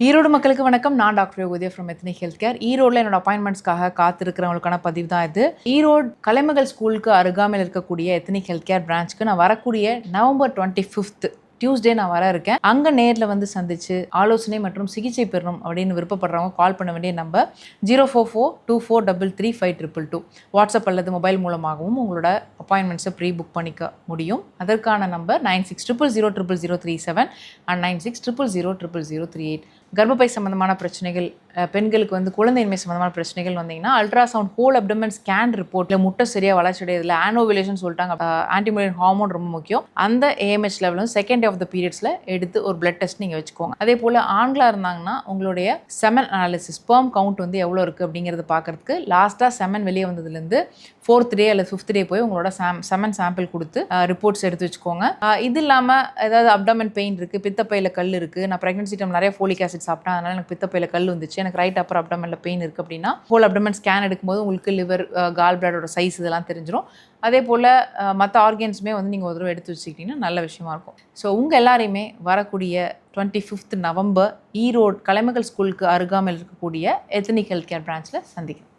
ஈரோடு மக்களுக்கு வணக்கம். நான் doctor Yogodaya from ethnic health care. ஈரோடில் என்னோட அப்பாயின்மெண்ட்ஸ்க்காக காத்திருக்கிறவங்களுக்கான பதிவு தான் இது. ஈரோடு கலைமகள் ஸ்கூலுக்கு அருகாமையில் இருக்கக்கூடிய எத்னிக் ஹெல்த் கேர் பிரான்ச்சுக்கு நான் வரக்கூடிய November 25th டியூஸ்டே நான் வர இருக்கேன். அங்கே நேரில் வந்து சந்திச்சு ஆலோசனை மற்றும் சிகிச்சை பெறணும் அப்படின்னு விருப்பப்படுறவங்க கால் பண்ண வேண்டிய நம்பர் 04424335222. வாட்ஸ்அப் அல்லது மொபைல் மூலமாகவும் உங்களோட அப்பாயின்மெண்ட்ஸை ப்ரீ புக் பண்ணிக்க முடியும். அதற்கான நம்பர் 96000037 அண்ட் 96000038. கர்ப்பப்பை சம்பந்தமான பிரச்சனைகள், பெண்களுக்கு வந்து குழந்தையின்மை சம்பந்தமான பிரச்சனைகள் வந்தீங்கன்னா அல்ட்ராசவுண்ட் ஹோல் அப்டமன் ஸ்கேன் ரிப்போர்ட்டில் முட்டை சரியாக வளர்ச்சி அடையதில்லை, ஆனோவிலேஷன் சொல்லிட்டாங்க, ஆன்டிமோலியன் ஹார்மோன் ரொம்ப முக்கியம், அந்த ஏஎம்ஹெச் லெவல் வந்து செகண்ட் ஆஃப் த பீரியட்ஸில் எடுத்து ஒரு பிளட் டெஸ்ட் நீங்கள் வச்சுக்கோங்க. அதே போல் ஆண்களாக இருந்தாங்கன்னா உங்களுடைய செமன் அனாலிசிஸ், ஸ்பெர்ம் கவுண்ட் வந்து எவ்வளோ இருக்குது அப்படிங்கிறத பார்க்கறதுக்கு லாஸ்ட்டாக செமன் வெளியே வந்ததுலேருந்து 4th டே அல்லது 5th டே போய் உங்களோட செமன் சாம்பிள் கொடுத்து ரிப்போர்ட்ஸ் எடுத்து வச்சுக்கோங்க. இது இல்லாமல் ஏதாவது அப்டமன் பெயின் இருக்குது, பித்தப்பையில் கல் இருக்குது, நான் ப்ரெக்னன்சி டைம் நிறைய ஃபோலிக் ஆசிட் சாப்பிட்டேன், அதனால் எனக்கு பித்தப்பையில் கல் வந்துச்சு, எனக்கு ரைட் அப்பர் அப்டமனில் பெயின் இருக்குது அப்படின்னா ஹோல் அப்டமன் ஸ்கேன் எடுக்கும்போது உங்களுக்கு லிவர், கால் பிளாடரோட சைஸ் இதெல்லாம் தெரிஞ்சிடும். அதே போல் மற்ற ஆர்கன்ஸுமே வந்து நீங்கள் ஒரு தடவை எடுத்து வச்சுக்கிட்டிங்கன்னா நல்ல விஷயமா இருக்கும். ஸோ உங்கள் எல்லாரையுமே வரக்கூடிய 25th நவம்பர் ஈரோடு கலைமகள் ஸ்கூலுக்கு அருகாமையில் இருக்கக்கூடிய எத்னிக் ஹெல்த் கேர் பிரான்ச்சில் சந்திக்கிறேன்.